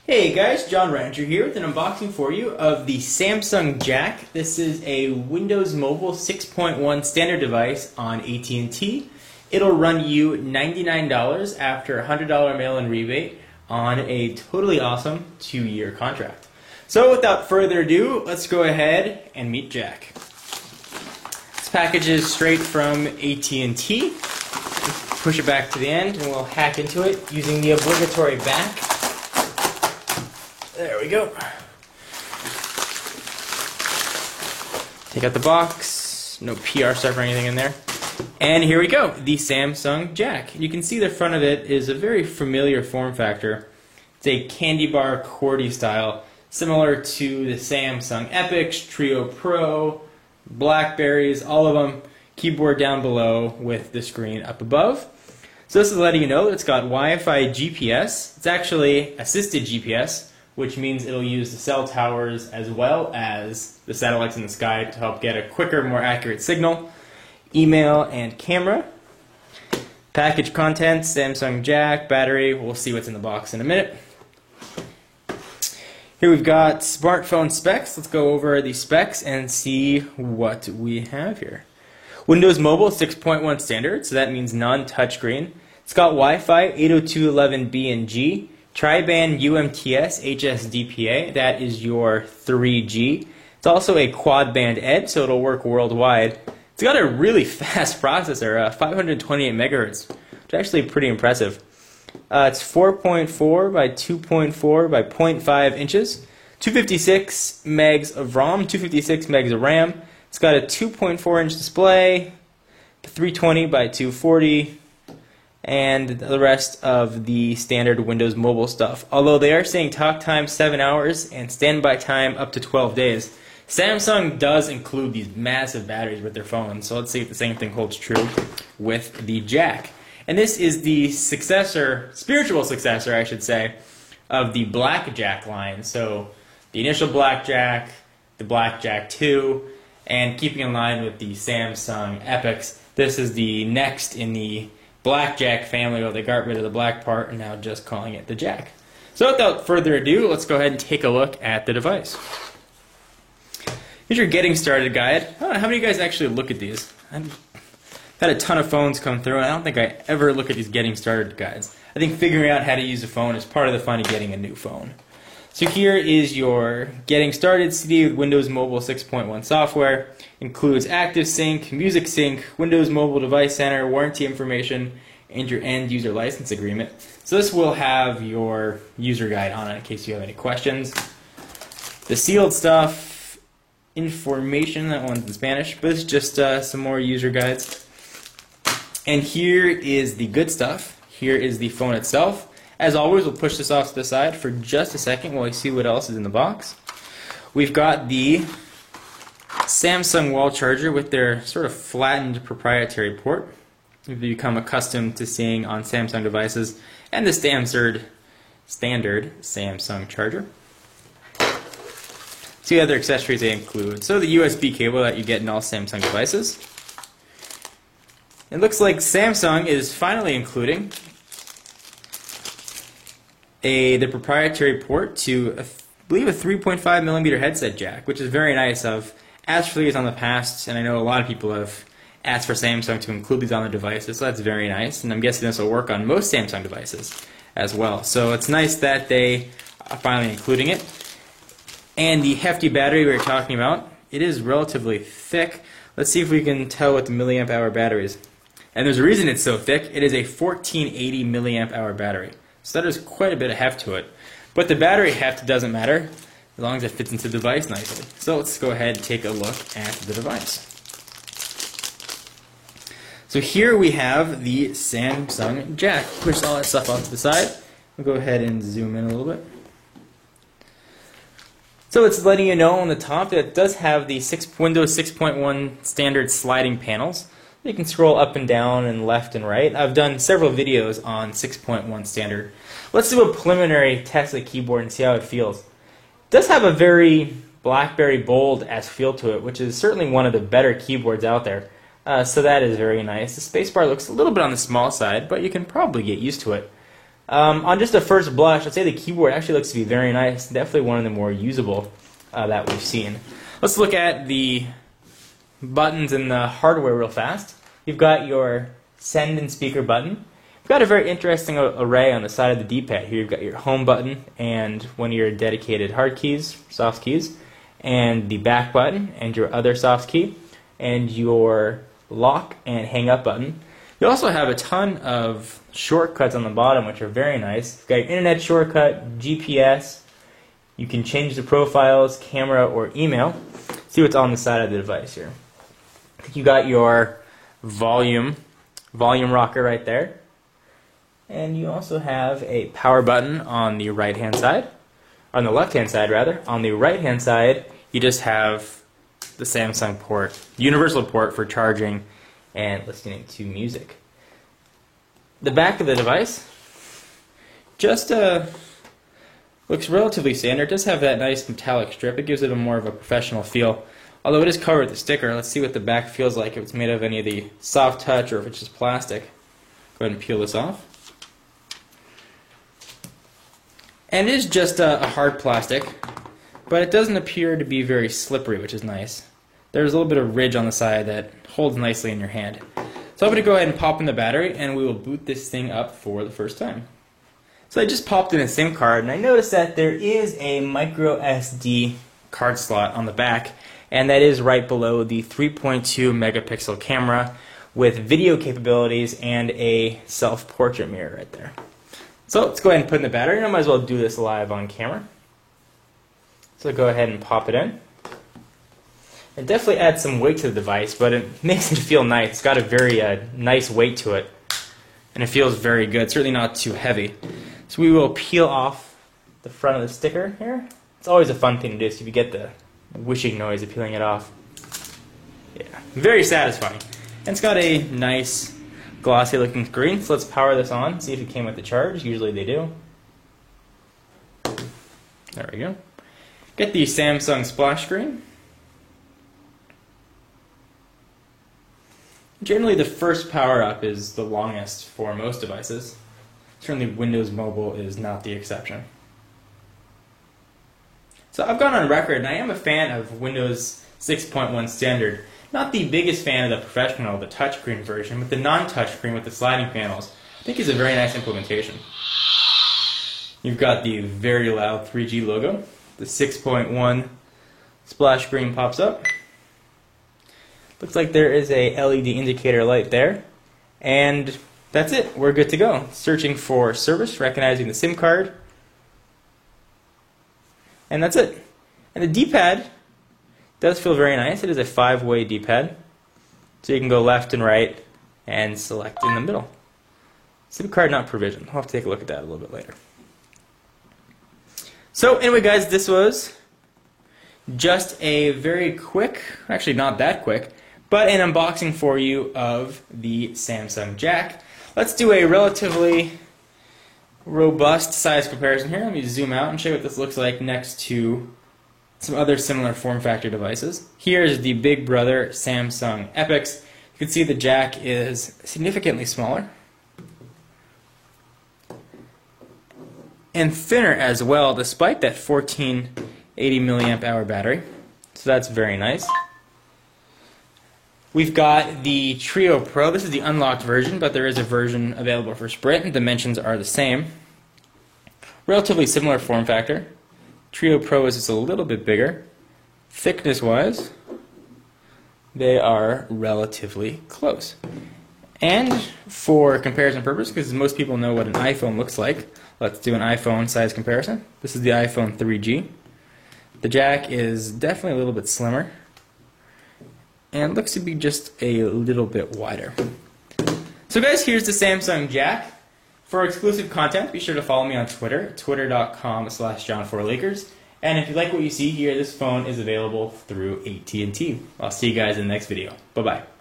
Hey guys, John Ranger here with an unboxing for you of the Samsung Jack. This is a Windows Mobile 6.1 standard device on AT&T. It'll run you $99 after a $100 mail-in rebate on a totally awesome 2-year contract. So without further ado, let's go ahead and meet Jack. This package is straight from AT&T. Push it back to the end and we'll hack into it using the obligatory back. There we go. Take out the box, no PR stuff or anything in there. And here we go, the Samsung Jack. You can see the front of it is a very familiar form factor. It's a candy bar QWERTY style, similar to the Samsung Epix, Trio Pro, Blackberries, all of them. Keyboard down below with the screen up above. So this is letting you know that it's got Wi-Fi GPS. It's actually assisted GPS, which means it'll use the cell towers as well as the satellites in the sky to help get a quicker, more accurate signal. Email and camera. Package contents, Samsung Jack, battery. We'll see what's in the box in a minute. Here we've got smartphone specs. Let's go over the specs and see what we have here. Windows Mobile 6.1 standard, so that means non-touchscreen. It's got Wi-Fi 802.11b and G. Tri-band UMTS HSDPA, that is your 3G. It's also a quad-band ED, so it'll work worldwide. It's got a really fast processor, 528 megahertz, which is actually pretty impressive. It's 4.4 by 2.4 by 0.5 inches, 256 megs of ROM, 256 megs of RAM. It's got a 2.4 inch display, 320 by 240. And the rest of the standard Windows Mobile stuff. Although they are saying talk time 7 hours and standby time up to 12 days. Samsung does include these massive batteries with their phones, so let's see if the same thing holds true with the Jack. And this is the successor, spiritual successor I should say, of the Black Jack line. So the initial Black Jack, the Black Jack 2, and keeping in line with the Samsung Epix, this is the next in the Black Jack family. Well, they got rid of the black part and now just calling it the Jack. So without further ado, let's go ahead and take a look at the device. Here's your getting started guide. I don't know how many of you guys actually look at these. I've had a ton of phones come through and I don't think I ever look at these getting started guides. I think figuring out how to use a phone is part of the fun of getting a new phone. So here is your getting started CD with Windows Mobile 6.1 software. Includes Active Sync, Music Sync, Windows Mobile Device Center, warranty information, and your end user license agreement. So this will have your user guide on it in case you have any questions. The sealed stuff, information, that one's in Spanish, but it's just some more user guides. And here is the good stuff. Here is the phone itself. As always, we'll push this off to the side for just a second while we see what else is in the box. We've got the Samsung wall charger with their sort of flattened proprietary port. We've become accustomed to seeing on Samsung devices, and the standard Samsung charger. See other accessories they include. So the USB cable that you get in all Samsung devices. It looks like Samsung is finally including the proprietary port to, I believe, a 3.5mm headset jack, which is very nice. I've asked for these on the past, and I know a lot of people have asked for Samsung to include these on their devices, so that's very nice. And I'm guessing this will work on most Samsung devices as well. So it's nice that they are finally including it. And the hefty battery we were talking about, it is relatively thick. Let's see if we can tell what the milliamp hour battery is. And there's a reason it's so thick. It is a 1480 milliamp hour battery. So that is quite a bit of heft to it. But the battery heft doesn't matter as long as it fits into the device nicely. So let's go ahead and take a look at the device. So here we have the Samsung Jack. Push all that stuff off to the side. We'll go ahead and zoom in a little bit. So it's letting you know on the top that it does have the Windows 6.1 standard sliding panels. You can scroll up and down and left and right. I've done several videos on 6.1 standard. Let's do a preliminary test of the keyboard and see how it feels. It does have a very BlackBerry bold-esque feel to it, which is certainly one of the better keyboards out there. So that is very nice. The spacebar looks a little bit on the small side, but you can probably get used to it. On just a first blush, I'd say the keyboard actually looks to be very nice. Definitely one of the more usable that we've seen. Let's look at the buttons in the hardware real fast. You've got your send and speaker button. You've got a very interesting array on the side of the D-pad. Here you've got your home button and one of your dedicated hard keys, soft keys, and the back button and your other soft key, and your lock and hang up button. You also have a ton of shortcuts on the bottom, which are very nice. You've got your internet shortcut, GPS. You can change the profiles, camera, or email. See what's on the side of the device here. You got your volume rocker right there. And you also have a power button on the right-hand side. On the left-hand side, rather. On the right-hand side, you just have the Samsung port, universal port for charging and listening to music. The back of the device just looks relatively standard. It does have that nice metallic strip. It gives it a more of a professional feel. Although it is covered with a sticker. Let's see what the back feels like, if it's made of any of the soft touch or if it's just plastic. Go ahead and peel this off. And it is just a hard plastic, but it doesn't appear to be very slippery, which is nice. There's a little bit of ridge on the side that holds nicely in your hand. So I'm going to go ahead and pop in the battery, and we will boot this thing up for the first time. So I just popped in a SIM card, and I noticed that there is a micro SD card slot on the back, and that is right below the 3.2 megapixel camera with video capabilities and a self-portrait mirror right there. So let's go ahead and put in the battery, and I might as well do this live on camera. So go ahead and pop it in. It definitely adds some weight to the device, but it makes it feel nice. It's got a very nice weight to it, and it feels very good. Certainly not too heavy. So we will peel off the front of the sticker here. It's always a fun thing to do, so you get the whooshing noise of peeling it off. Yeah, very satisfying. And it's got a nice glossy looking screen, so let's power this on, see if it came with the charge. Usually they do. There we go. Get the Samsung splash screen. Generally the first power up is the longest for most devices. Certainly Windows Mobile is not the exception. So I've gone on record, and I am a fan of Windows 6.1 Standard. Not the biggest fan of the professional, the touchscreen version, but the non-touchscreen with the sliding panels, I think is a very nice implementation. You've got the very loud 3G logo. The 6.1 splash screen pops up. Looks like there is a LED indicator light there. And that's it. We're good to go. Searching for service, recognizing the SIM card. And that's it. And the D-pad does feel very nice. It is a 5-way D-pad. So you can go left and right and select in the middle. SIM card not provisioned. I'll have to take a look at that a little bit later. So anyway guys, this was just a very quick, actually not that quick, but an unboxing for you of the Samsung Jack. Let's do a relatively robust size comparison here. Let me zoom out and show you what this looks like next to some other similar form factor devices. Here's the big brother Samsung Epix. You can see the Jack is significantly smaller and thinner as well, despite that 1480 milliamp hour battery. So that's very nice. We've got the Trio Pro. This is the unlocked version, but there is a version available for Sprint. Dimensions are the same. Relatively similar form factor. Trio Pro is just a little bit bigger. Thickness-wise, they are relatively close. And for comparison purpose, because most people know what an iPhone looks like, let's do an iPhone size comparison. This is the iPhone 3G. The Jack is definitely a little bit slimmer and looks to be just a little bit wider. So guys, here's the Samsung Jack. For exclusive content, be sure to follow me on Twitter, twitter.com/John4Lakers. And if you like what you see here, this phone is available through AT&T. I'll see you guys in the next video. Bye-bye.